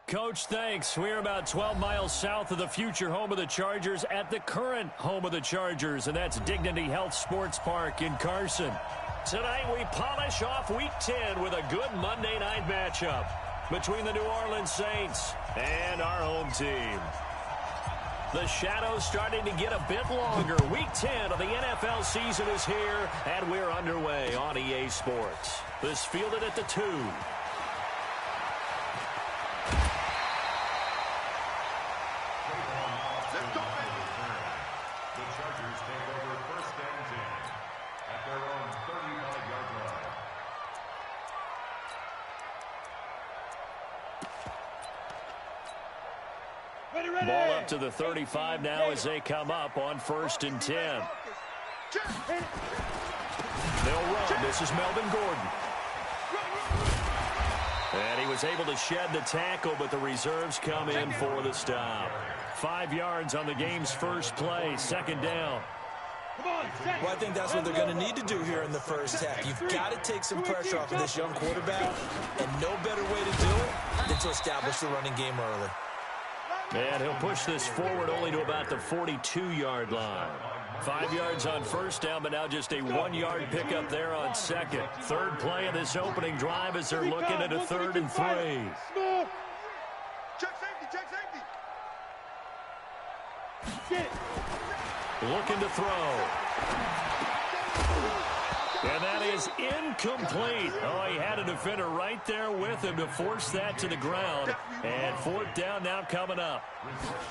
Coach, thanks. We're about 12 miles south of the future home of the Chargers at the current home of the Chargers, and that's Dignity Health Sports Park in Carson. Tonight we polish off Week 10 with a good Monday night matchup between the New Orleans Saints and our home team. The shadow's starting to get a bit longer. Week 10 of the NFL season is here, and we're underway on EA Sports. This fielded at the 2. Ball up to the 35 now as they come up on 1st and 10. They'll run. This is Melvin Gordon. And he was able to shed the tackle, but the reserves come in for the stop. 5 yards on the game's first play, 2nd down. Well, I think that's what they're going to need to do here in the first half. You've got to take some pressure off of this young quarterback, and no better way to do it than to establish the running game early. And he'll push this forward only to about the 42-yard line. 5 yards on 1st down, but now just a 1-yard pickup there on 2nd. 3rd play of this opening drive as they're looking at a 3rd and 3. Check safety. Looking to throw. And that is incomplete. Oh, he had a defender right there with him to force that to the ground. And 4th down now coming up.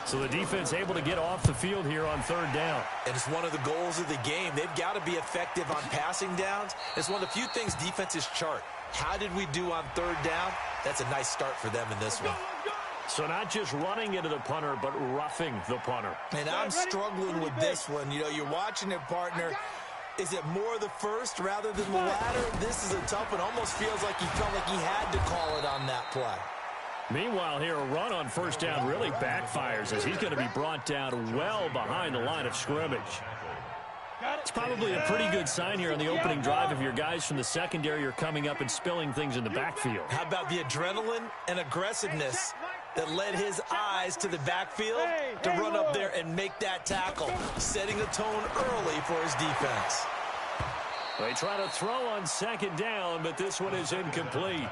So the defense able to get off the field here on 3rd down. And it's one of the goals of the game. They've got to be effective on passing downs. It's one of the few things defenses chart. How did we do on 3rd down? That's a nice start for them in this one. So not just running into the punter, but roughing the punter. And I'm struggling with this one. You know, you're watching it, partner. Is it more the first rather than the latter? This is a tough one. Almost feels like he felt like he had to call it on that play. Meanwhile, here a run on 1st down really backfires as he's going to be brought down well behind the line of scrimmage. It's probably a pretty good sign here on the opening drive if your guys from the secondary are coming up and spilling things in the backfield. How about the adrenaline and aggressiveness that led his eyes to the backfield to run up there and make that tackle, setting a tone early for his defense. They try to throw on 2nd down, but this one is incomplete.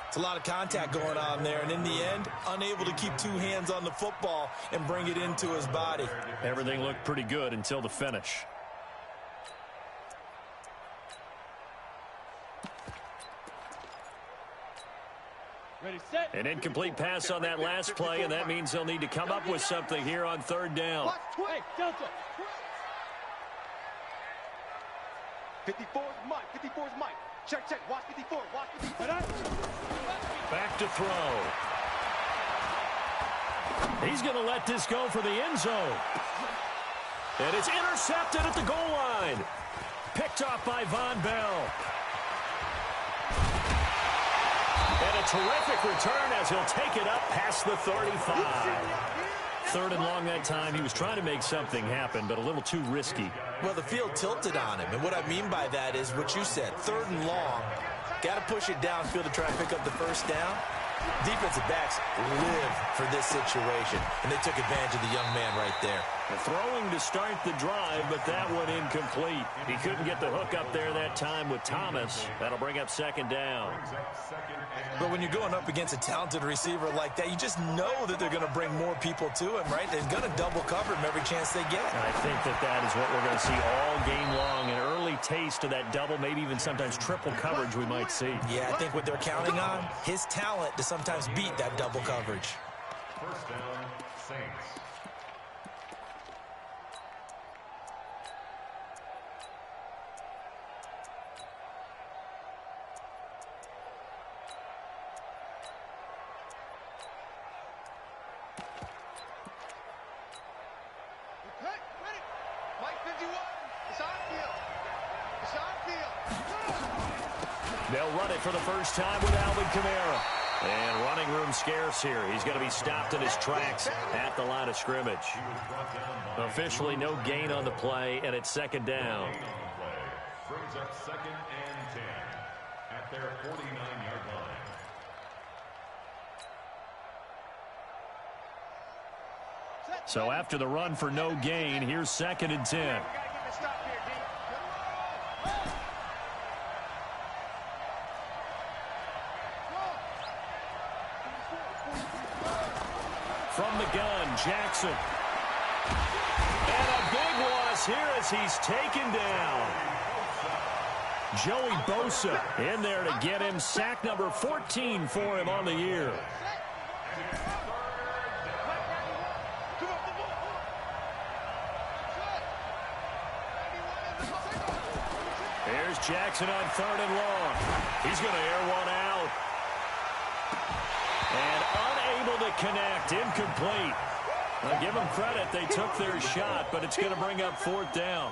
It's a lot of contact going on there, and in the end, unable to keep 2 hands on the football and bring it into his body. Everything looked pretty good until the finish. Ready, set. An incomplete pass on that last play, and that means they'll need to come up with something here on 3rd down. Hey, Delta. 54 is Mike. 54 is Mike. Check. Watch 54. Watch 54. Back to throw. He's going to let this go for the end zone. And it's intercepted at the goal line. Picked off by Von Bell. And a terrific return as he'll take it up past the 35. 3rd and long that time. He was trying to make something happen, but a little too risky. Well, the field tilted on him, and what I mean by that is what you said, 3rd and long. Got to push it downfield to try and pick up the 1st down. Defensive backs live for this situation, and they took advantage of the young man right there. Throwing to start the drive, but that one incomplete. He couldn't get the hook up there that time with Thomas. That'll bring up 2nd down. But when you're going up against a talented receiver like that, you just know that they're going to bring more people to him, right? They're going to double cover him every chance they get. And I think that is what we're going to see all game long. An early taste of that double, maybe even sometimes triple coverage we might see. Yeah, I think what they're counting on, his talent to sometimes beat that double coverage. 1st down, Saints. They'll run it for the first time with Alvin Kamara. And running room scarce here. He's going to be stopped in his tracks at the line of scrimmage. Officially no gain on the play, and it's 2nd down. Brings up 2nd and 10 at their 49-yard line. So after the run for no gain, here's 2nd and 10. From the gun, Jackson. And a big loss here as he's taken down. Joey Bosa in there to get him. Sack number 14 for him on the year. Here's Jackson on 3rd and long. He's going to air one out. And unable to connect. Incomplete. I'll give them credit. They took their shot, but it's going to bring up 4th down.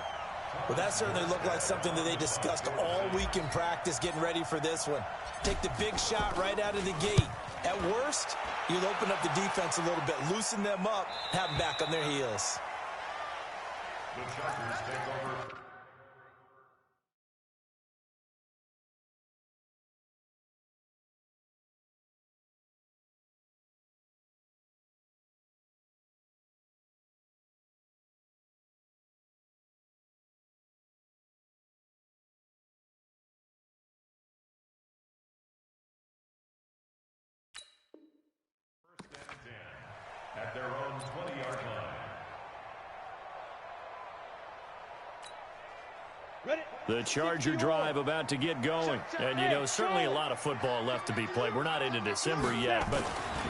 Well, that certainly looked like something that they discussed all week in practice getting ready for this one. Take the big shot right out of the gate. At worst, you'll open up the defense a little bit, loosen them up, have them back on their heels. The Chargers take over. At their own 20-yard line. The Charger drive about to get going. And, you know, certainly a lot of football left to be played. We're not into December yet, but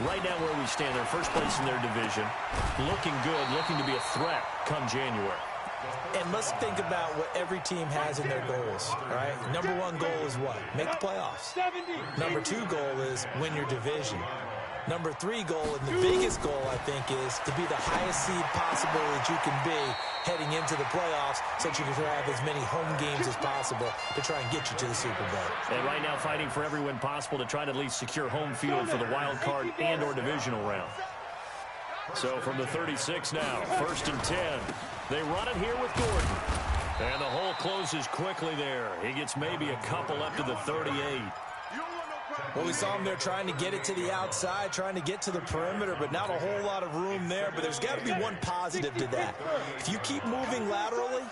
right now where we stand, they're first place in their division. Looking good, looking to be a threat come January. And let's think about what every team has in their goals, right? Number 1 goal is what? Make the playoffs. Number 2 goal is win your division. Number 3 goal, and the biggest goal, I think, is to be the highest seed possible that you can be heading into the playoffs so that you can have as many home games as possible to try and get you to the Super Bowl. And right now fighting for every win possible to try to at least secure home field for the wild card and or divisional round. So from the 36 now, 1st and 10. They run it here with Gordon. And the hole closes quickly there. He gets maybe a couple up to the 38. Well, we saw him there trying to get it to the outside, trying to get to the perimeter, but not a whole lot of room there. But there's got to be one positive to that. If you keep moving laterally,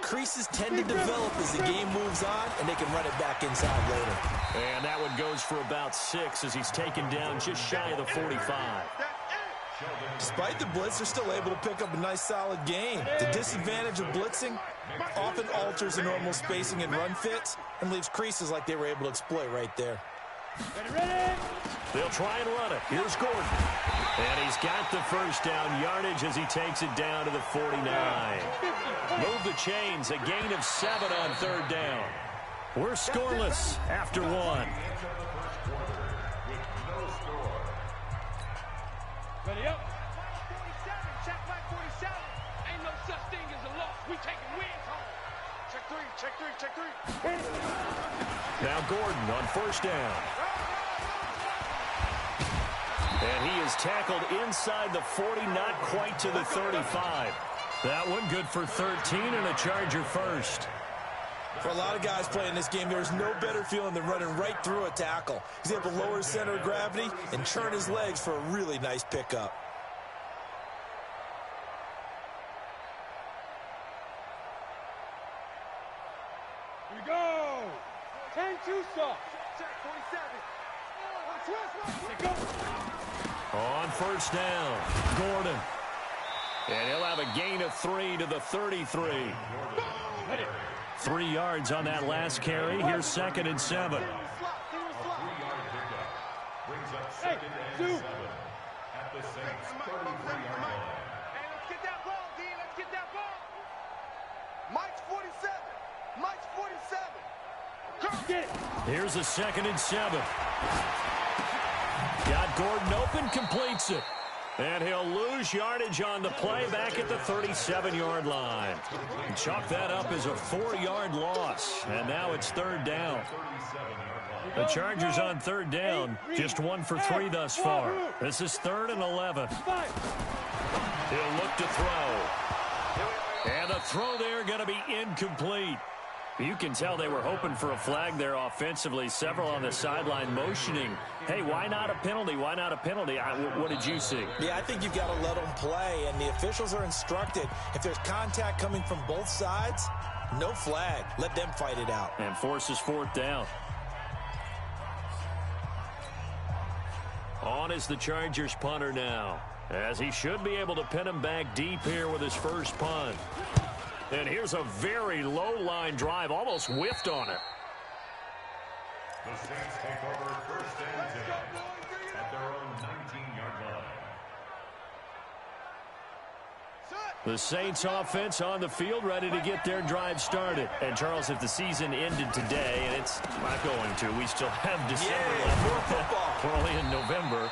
creases tend to develop as the game moves on, and they can run it back inside later. And that one goes for about 6 as he's taken down just shy of the 45. Despite the blitz, they're still able to pick up a nice, solid gain. The disadvantage of blitzing often alters the normal spacing and run fits and leaves creases like they were able to exploit right there. They'll try and run it. Here's Gordon. And he's got the first down yardage as he takes it down to the 49. Move the chains. A gain of 7 on 3rd down. We're scoreless after 1. Ready up. 47. Check back 47. Ain't no such thing as a loss. We taking wins home. Check 3. Check 3. Check 3. Now Gordon on 1st down. And he is tackled inside the 40, not quite to the 35. That one good for 13 and a Charger first. For a lot of guys playing this game, there's no better feeling than running right through a tackle. He's able to lower his center of gravity and turn his legs for a really nice pickup. Here we go. 10-2 soft. Check 47. Let's go. On 1st down, Gordon. And he'll have a gain of 3 to the 33. 3 yards on that last carry. Here's 2nd and 7. Brings up 2nd and 7 at the Saints' 33-yard line. Hey, let's get that ball, D. Let's get that ball. Mike's 47. Mike's 47. Come get it. Here's a 2nd and 7. Got Gordon open, completes it. And he'll lose yardage on the play back at the 37-yard line. Chalk that up as a 4-yard loss. And now it's 3rd down. The Chargers on 3rd down, just 1 for 3 thus far. This is 3rd and 11. He'll look to throw. And the throw there going to be incomplete. You can tell they were hoping for a flag there offensively. Several on the sideline motioning, hey, why not a penalty? Why not a penalty? What did you see? Yeah, I think you've got to let them play, and the officials are instructed. If there's contact coming from both sides, no flag. Let them fight it out. And forces fourth down. On is the Chargers punter now, as he should be able to pin him back deep here with his first punt. And here's a very low-line drive, almost whiffed on it. The Saints take over first and 10 at their own 19-yard line. The Saints offense on the field, ready to get their drive started. And, Charles, if the season ended today, and it's not going to, we still have December left. We're only in November.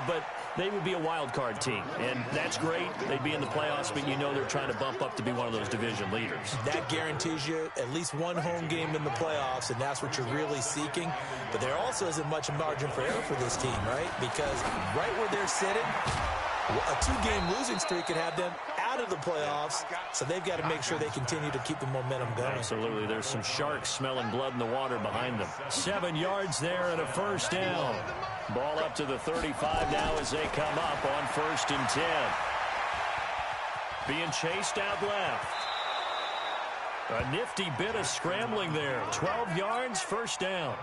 But they would be a wild card team, and that's great. They'd be in the playoffs, but you know they're trying to bump up to be one of those division leaders. That guarantees you at least one home game in the playoffs, and that's what you're really seeking. But there also isn't much margin for error for this team, right? Because right where they're sitting, a two-game losing streak could have them out of the playoffs, so they've got to make sure they continue to keep the momentum going. Absolutely. There's some sharks smelling blood in the water behind them. 7 yards there and a first down. Ball up to the 35 now as they come up on 1st and 10. Being chased out left. A nifty bit of scrambling there. 12 yards, first down.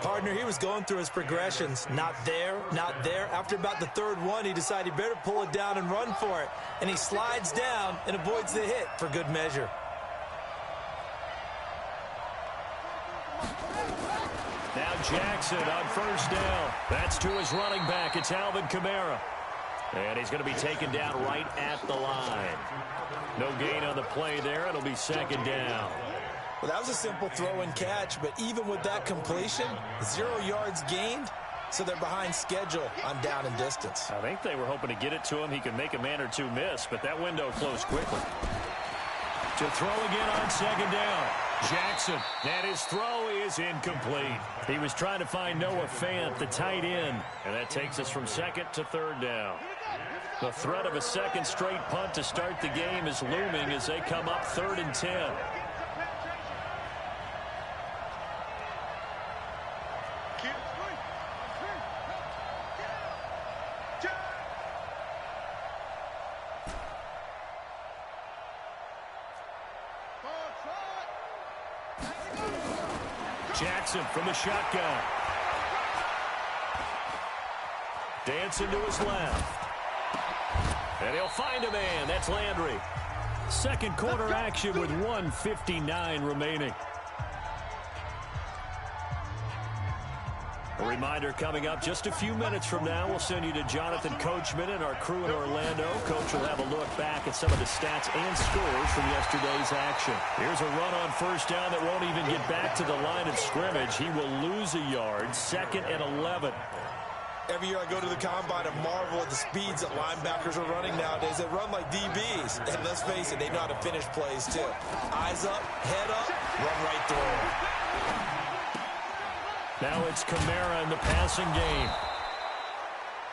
Partner, he was going through his progressions. Not there, not there. After about the third one, he decided he better pull it down and run for it. And he slides down and avoids the hit for good measure. Now Jackson on first down. That's to his running back. It's Alvin Kamara. And he's going to be taken down right at the line. No gain on the play there. It'll be 2nd down. Well, that was a simple throw and catch, but even with that completion, 0 yards gained, so they're behind schedule on down and distance. I think they were hoping to get it to him. He could make a man or two miss, but that window closed quickly. To throw again on 2nd down. Jackson, and his throw is incomplete. He was trying to find Noah Fant, the tight end, and that takes us from 2nd to 3rd down. The threat of a second straight punt to start the game is looming as they come up 3rd and 10. Jackson from the shotgun. Dancing to his left. And he'll find a man. That's Landry. Second quarter action with 1:59 remaining. A reminder coming up just a few minutes from now. We'll send you to Jonathan Coachman and our crew in Orlando. Coach will have a look back at some of the stats and scores from yesterday's action. Here's a run on first down that won't even get back to the line of scrimmage. He will lose a yard. 2nd and 11. Every year I go to the combine and marvel at the speeds that linebackers are running nowadays. They run like DBs. And let's face it, they know how to finish plays too. Eyes up, head up, run right through them. Now it's Kamara in the passing game.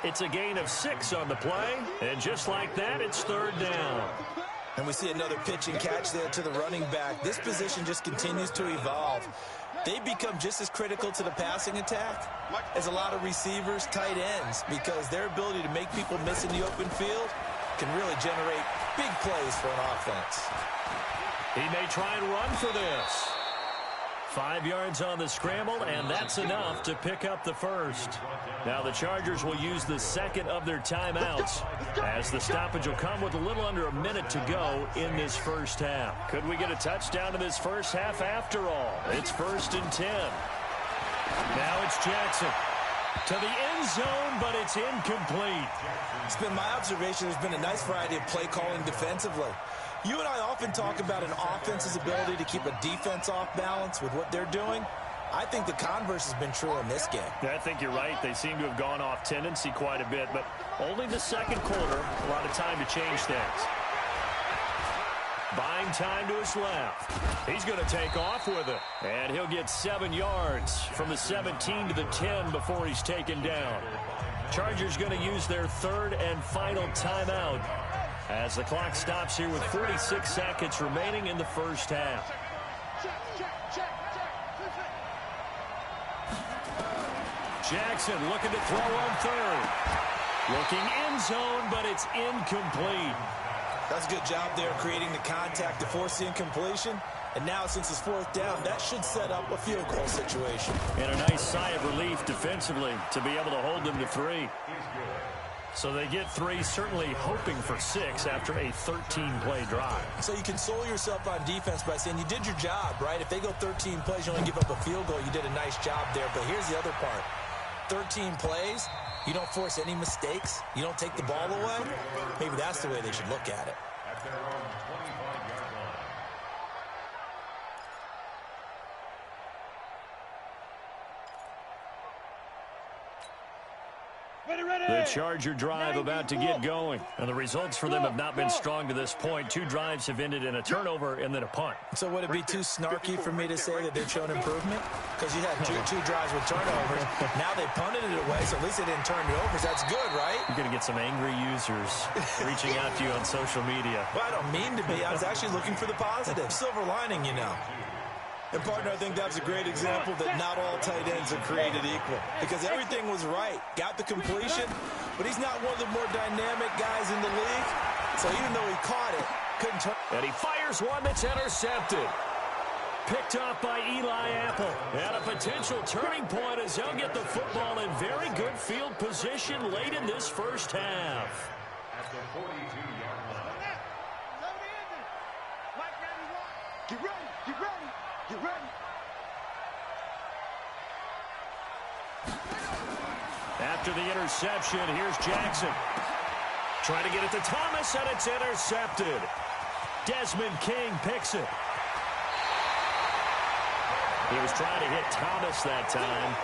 It's a gain of 6 on the play. And just like that, it's 3rd down. And we see another pitch and catch there to the running back. This position just continues to evolve. They become just as critical to the passing attack as a lot of receivers, tight ends, because their ability to make people miss in the open field can really generate big plays for an offense. He may try and run for this. 5 yards on the scramble, and that's enough to pick up the first. Now the Chargers will use the second of their timeouts, as the stoppage will come with a little under a minute to go in this first half. Could we get a touchdown in this first half after all? It's 1st and 10. Now it's Jackson to the end zone, but it's incomplete. It's been my observation there's been a nice variety of play calling defensively. You and I often talk about an offense's ability to keep a defense off balance with what they're doing. I think the converse has been true in this game. I think you're right. They seem to have gone off tendency quite a bit, but only the second quarter, a lot of time to change things. Buying time to his left. He's going to take off with it, and he'll get 7 yards from the 17 to the 10 before he's taken down. Chargers going to use their 3rd and final timeout as the clock stops here with 46 seconds remaining in the first half. Jackson looking to throw on third. Looking end zone, but it's incomplete. That's a good job there creating the contact to force the incompletion. And now, since it's fourth down, that should set up a field goal situation. And a nice sigh of relief defensively to be able to hold them to 3. So they get 3, certainly hoping for 6 after a 13-play drive. So you console yourself on defense by saying you did your job, right? If they go 13 plays, you only give up a field goal, you did a nice job there. But here's the other part. 13 plays, you don't force any mistakes, you don't take the ball away. Maybe that's the way they should look at it. At their own 25-yard line. The Charger drive about to get going. And the results for them have not been strong to this point. 2 drives have ended in a turnover and then a punt. So would it be too snarky for me to say that they've shown improvement? Because you had two drives with turnovers. Now they punted it away, so at least they didn't turn it over. That's good, right? You're going to get some angry users reaching out to you on social media. Well, I don't mean to be. I was actually looking for the positive. Silver lining, you know. And, partner, I think that's a great example that not all tight ends are created equal. Because everything was right. Got the completion, but he's not one of the more dynamic guys in the league. So even though he caught it, couldn't turn. And he fires one that's intercepted. Picked off by Eli Apple. And a potential turning point as he'll get the football in very good field position late in this first half. At the 42-yard line. Get ready, get ready, get ready. After the interception, here's Jackson. Trying to get it to Thomas, and it's intercepted. Desmond King picks it. He was trying to hit Thomas that time.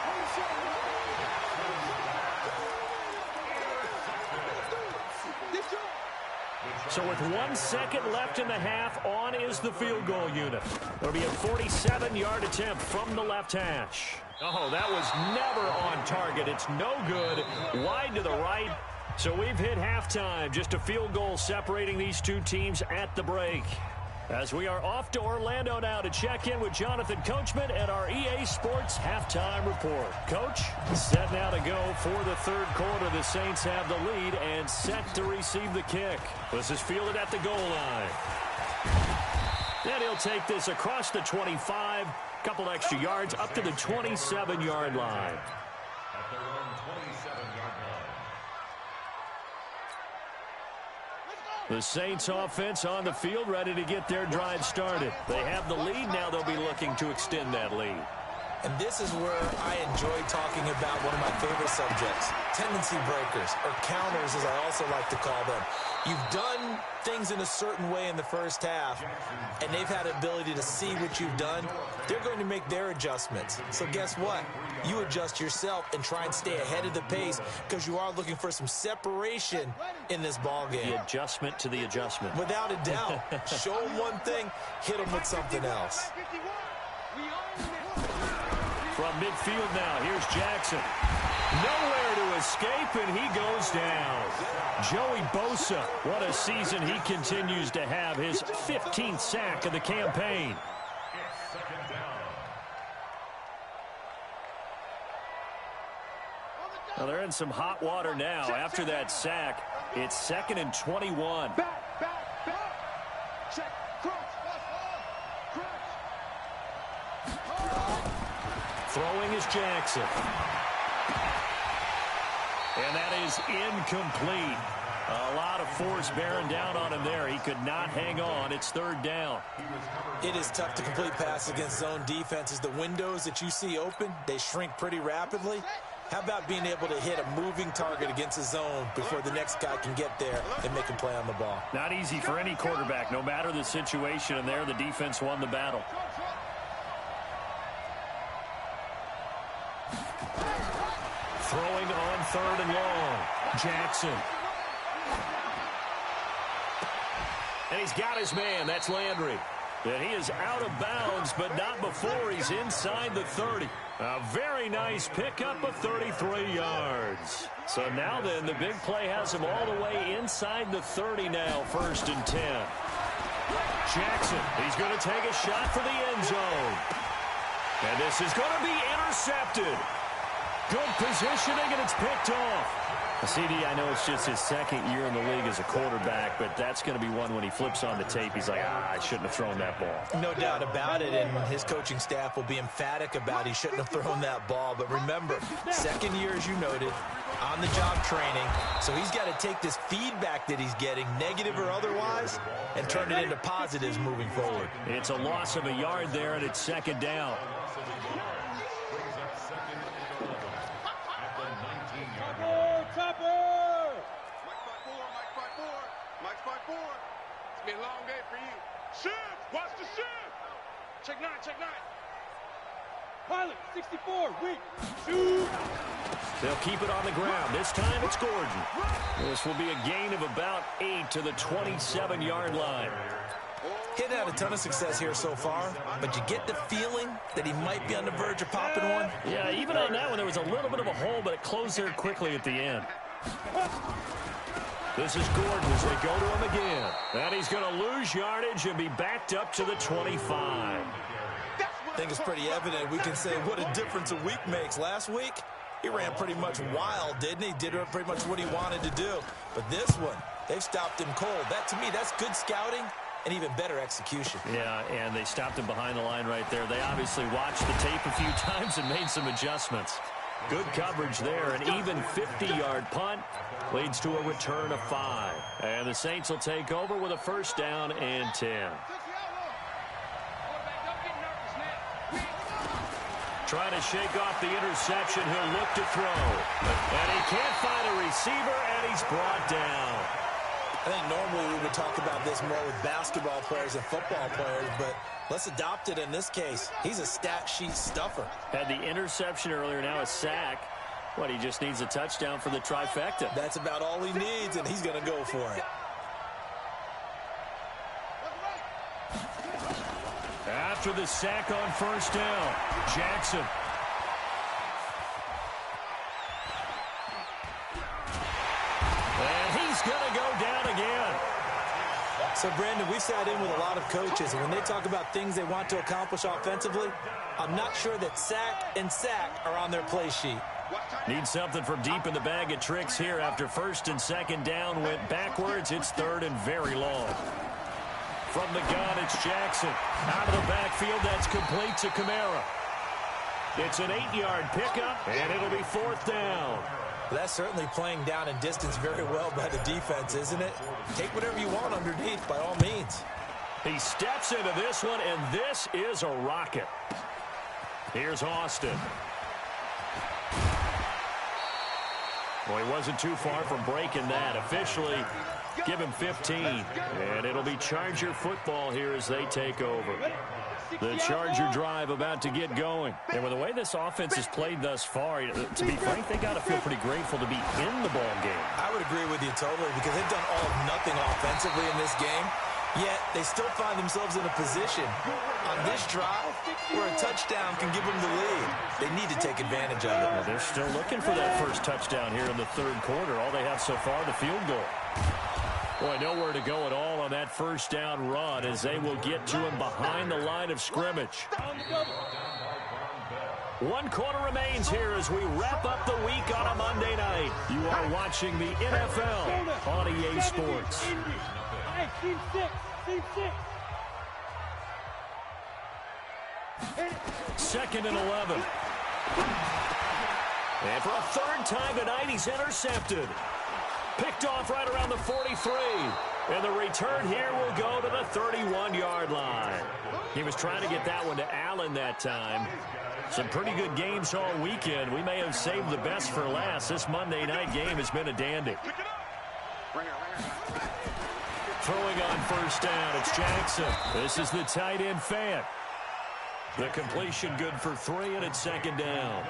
So with 1 second left in the half, on is the field goal unit. It'll be a 47-yard attempt from the left hash. Oh, that was never on target. It's no good. Wide to the right. So we've hit halftime. Just a field goal separating these two teams at the break. As we are off to Orlando now to check in with Jonathan Coachman at our EA Sports Halftime Report. Coach, set now to go for the third quarter. The Saints have the lead and set to receive the kick. This is fielded at the goal line. And he'll take this across the 25, couple extra yards up to the 27-yard line. At their own 27-yard line. The Saints offense on the field, ready to get their drive started. They have the lead. Now they'll be looking to extend that lead. And this is where I enjoy talking about one of my favorite subjects, tendency breakers, or counters as I also like to call them. You've done things in a certain way in the first half, and they've had the ability to see what you've done. They're going to make their adjustments. So guess what? You adjust yourself and try and stay ahead of the pace because you are looking for some separation in this ball game. The adjustment to the adjustment. Without a doubt. Show them one thing, hit them with something else. From midfield now, here's Jackson. Nowhere to escape, and he goes down. Joey Bosa, what a season he continues to have. His 15th sack of the campaign. It's second down. Well, they're in some hot water now. After that sack, it's 2nd and 21. Back. Check, crunch. Throwing is Jackson. And that is incomplete. A lot of force bearing down on him there. He could not hang on. It's 3rd down. It is tough to complete passes against zone defenses. The windows that you see open, they shrink pretty rapidly. How about being able to hit a moving target against a zone before the next guy can get there and make a play on the ball? Not easy for any quarterback, no matter the situation. And there, the defense won the battle. Throwing on 3rd and long. Jackson. And he's got his man. That's Landry. And he is out of bounds, but not before he's inside the 30. A very nice pickup of 33 yards. So now then, the big play has him all the way inside the 30 now, 1st and 10. Jackson, he's going to take a shot for the end zone. And this is going to be intercepted. Good positioning, and it's picked off. CD, I know it's just his second year in the league as a quarterback, but that's going to be one when he flips on the tape. He's like, I shouldn't have thrown that ball. No doubt about it, and his coaching staff will be emphatic about he shouldn't have thrown that ball. But remember, second year, as you noted, on-the-job training. So he's got to take this feedback that he's getting, negative or otherwise, and turn it into positives moving forward. It's a loss of a yard there, and it's second down. It's been a long day for you. Shift! Watch the shift! Check 9, check 9. Pilot, 64, weak. Shoot! They'll keep it on the ground. This time it's Gordon. This will be a gain of about 8 to the 27-yard line. He's had a ton of success here so far, but you get the feeling that he might be on the verge of popping one. Yeah, even on that one, there was a little bit of a hole, but it closed there quickly at the end. This is Gordon as they go to him again. And he's going to lose yardage and be backed up to the 25. I think it's pretty evident. We can say what a difference a week makes. Last week, he ran pretty much wild, didn't he? Did pretty much what he wanted to do. But this one, they've stopped him cold. That, to me, that's good scouting and even better execution. Yeah, and they stopped him behind the line right there. They obviously watched the tape a few times and made some adjustments. Good coverage there. An even 50-yard punt leads to a return of 5. And the Saints will take over with a first down and 10. Trying to shake off the interception. He'll look to throw. And he can't find a receiver, and he's brought down. I think normally we would talk about this more with basketball players and football players, but let's adopt it in this case. He's a stat sheet stuffer. Had the interception earlier, now a sack. What, he just needs a touchdown for the trifecta. That's about all he needs, and he's going to go for it. After the sack on first down, Jackson. And he's going to go down again. So, Brandon, we've sat in with a lot of coaches, and when they talk about things they want to accomplish offensively, I'm not sure that sack and sack are on their play sheet. Need something from deep in the bag of tricks here after first and second down went backwards. It's third and very long. From the gun, it's Jackson. Out of the backfield, that's complete to Kamara. It's an 8-yard pickup, and it'll be fourth down. That's certainly playing down in distance very well by the defense, isn't it? Take whatever you want underneath, by all means. He steps into this one, and this is a rocket. Here's Austin. Well, he wasn't too far from breaking that. Officially, give him 15. And it'll be Charger football here as they take over. The Charger drive about to get going. And with the way this offense has played thus far, to be frank, they got to feel pretty grateful to be in the ball game. I would agree with you totally because they've done all of nothing offensively in this game. Yet they still find themselves in a position on this drive where a touchdown can give them the lead. They need to take advantage of it. Well, they're still looking for that first touchdown here in the third quarter. All they have so far, the field goal. Boy, nowhere to go at all on that first down run as they will get to him behind the line of scrimmage. 1 quarter remains here as we wrap up the week on a Monday night. You are watching the NFL on EA Sports. Team 6, team 6. Second and 11. And for a third time tonight, he's intercepted. Picked off right around the 43. And the return here will go to the 31-yard line. He was trying to get that one to Allen that time. Some pretty good games all weekend. We may have saved the best for last. This Monday night game has been a dandy. Throwing on first down, it's Jackson. This is the tight end Fant. The completion good for 3, and it's second down.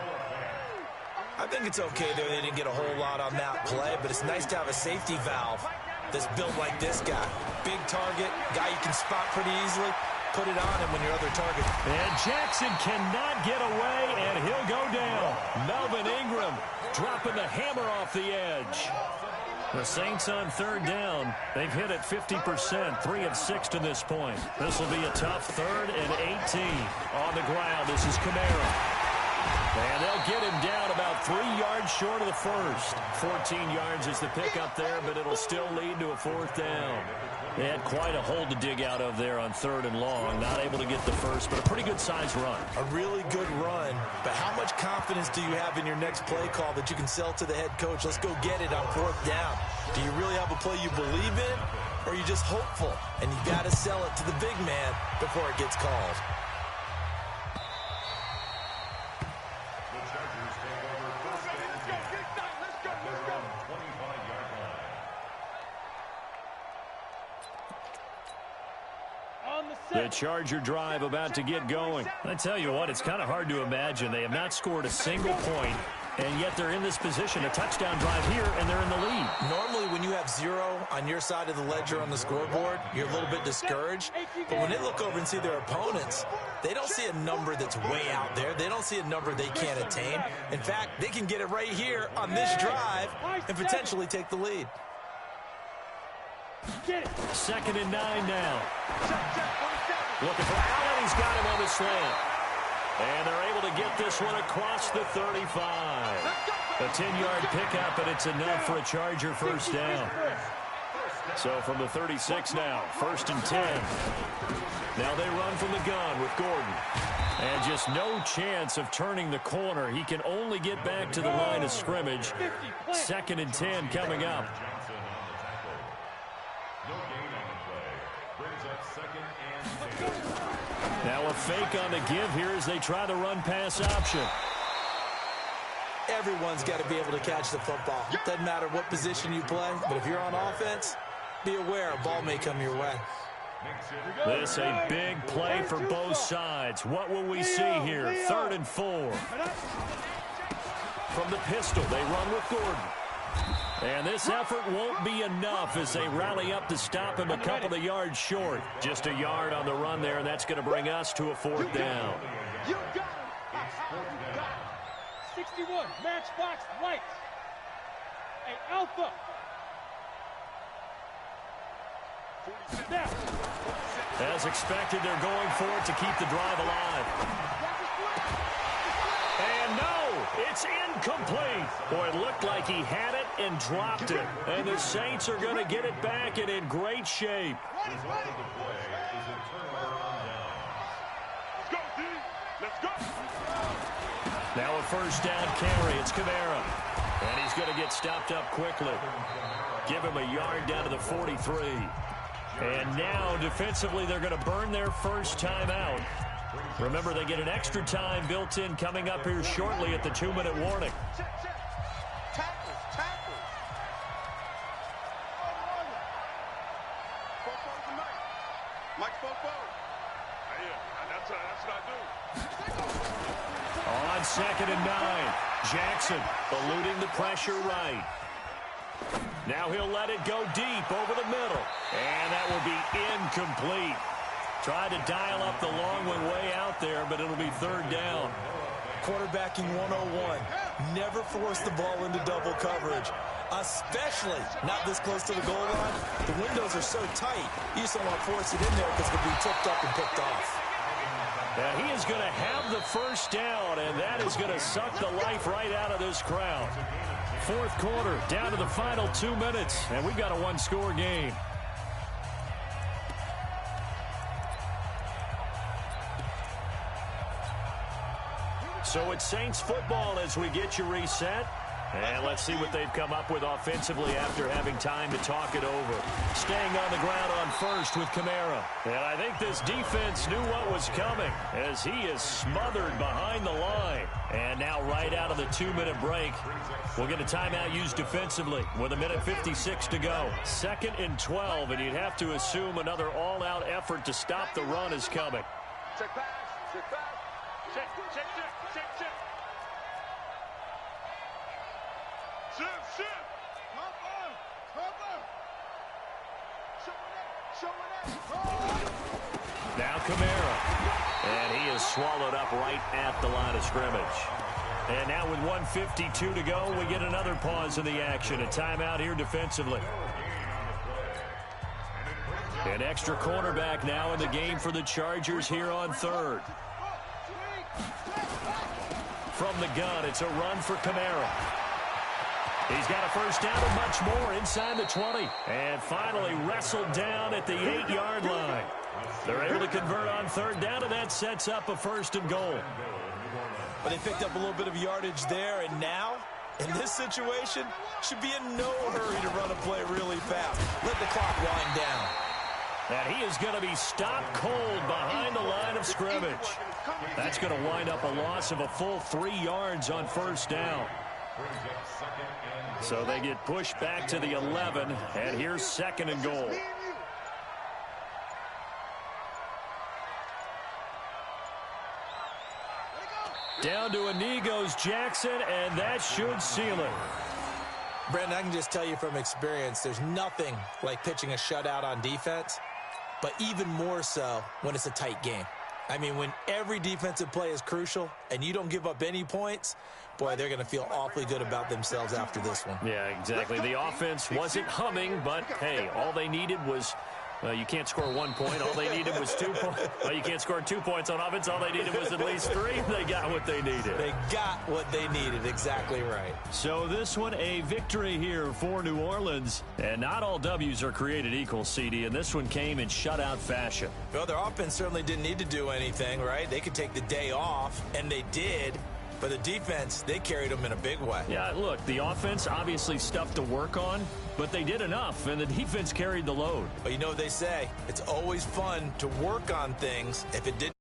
I think it's okay there. They didn't get a whole lot on that play, but it's nice to have a safety valve that's built like this guy. Big target, guy you can spot pretty easily. Put it on him when your other target. And Jackson cannot get away, and he'll go down. Melvin Ingram dropping the hammer off the edge. The Saints on third down. They've hit it 50%, 3 of 6 to this point. This will be a tough 3rd and 18. On the ground, this is Kamara. And they'll get him down about 3 yards short of the first. 14 yards is the pickup there, but it'll still lead to a 4th down. They had quite a hole to dig out of there on 3rd and long. Not able to get the first, but a pretty good-sized run. A really good run, but how much confidence do you have in your next play call that you can sell to the head coach? Let's go get it on 4th down. Do you really have a play you believe in, or are you just hopeful? And you got to sell it to the big man before it gets called. The Chargers take over first and 10 at their own 25-yard line. The Charger drive about to get going. I tell you what, it's kind of hard to imagine. They have not scored a single point, and yet they're in this position. A touchdown drive here, and they're in the lead. Normally, when you have 0 on your side of the ledger on the scoreboard, you're a little bit discouraged. But when they look over and see their opponents, they don't see a number that's way out there. They don't see a number they can't attain. In fact, they can get it right here on this drive and potentially take the lead. 2nd and 9 now. Looking for Allen. He's got him on the slant. And they're able to get this one across the 35. A 10-yard pickup, and it's enough for a Charger 1st down. So from the 36 now, 1st and 10. Now they run from the gun with Gordon. And just no chance of turning the corner. He can only get back to the line of scrimmage. 2nd and 10 coming up. Now a fake on the give here as they try the run-pass option. Everyone's got to be able to catch the football. Doesn't matter what position you play, but if you're on offense, be aware a ball may come your way. This a big play for both sides. What will we see here? 3rd and 4. From the pistol, they run with Gordon. And this effort won't be enough as they rally up to stop him a couple of yards short. Just a yard on the run there, and that's going to bring us to a 4th down. You got him. 61, Matchbox Lights. Hey, Alpha. As expected, they're going for it to keep the drive alive. And no, it's incomplete. Boy, it looked like he had it and dropped it. And the Saints are going to get it back and in great shape. The result of the play is a turnover on down. Let's go, D. Let's go. Now a 1st down carry. It's Kamara. And he's going to get stopped up quickly. Give him a yard down to the 43. And now, defensively, they're going to burn their first time out. Remember, they get an extra time built in coming up here shortly at the 2-minute warning. Tackles. Mike Fofo. That's what I do. On 2nd and 9, Jackson eluding the pressure right. Now he'll let it go deep over the middle. And that will be incomplete. Tried to dial up the long one way out there, but it'll be 3rd down. Quarterbacking 101. Never force the ball into double coverage, especially not this close to the goal line. The windows are so tight, you just don't want to force it in there because it could be tipped up and picked off. Now he is going to have the 1st down, and that is going to suck the life right out of this crowd. 4th quarter, down to the final 2 minutes, and we've got a 1-score game. So it's Saints football as we get you reset. And let's see what they've come up with offensively after having time to talk it over. Staying on the ground on 1st with Kamara. And I think this defense knew what was coming as he is smothered behind the line. And now right out of the 2-minute break, we'll get a timeout used defensively with 1:56 to go. 2nd and 12, and you'd have to assume another all-out effort to stop the run is coming. Check pass. Check. Shift. Cover. Now Kamara. And he is swallowed up right at the line of scrimmage. And now with 1:52 to go, we get another pause in the action. A timeout here defensively. An extra cornerback now in the game for the Chargers here on 3rd. from the gun. It's a run for Kamara. He's got a first down and much more inside the 20. And finally wrestled down at the 8-yard line. They're able to convert on third down, and that sets up a first and goal. But they picked up a little bit of yardage there, and now, in this situation, should be in no hurry to run a play really fast. Let the clock wind down. And he is going to be stopped cold behind the line of scrimmage. That's going to wind up a loss of a full 3 yards on first down. So they get pushed back to the 11, and here's second and goal. Down to a knee goes Jackson, and that should seal it. Brandon, I can just tell you from experience, there's nothing like pitching a shutout on defense, but even more so when it's a tight game. I mean, when every defensive play is crucial and you don't give up any points, boy, they're going to feel awfully good about themselves after this one. Yeah, exactly. The offense wasn't humming, but, hey, all they needed was you can't score 1 point. All they needed was 2 points. Well, you can't score 2 points on offense. All they needed was at least 3. They got what they needed. They got what they needed. Exactly right. So this one, a victory here for New Orleans. And not all W's are created equal, CD, and this one came in shutout fashion. Well, their offense certainly didn't need to do anything, right? They could take the day off, and they did. But the defense, they carried them in a big way. Yeah, look, the offense obviously stuff to work on, but they did enough, and the defense carried the load. But you know what they say? It's always fun to work on things if it didn't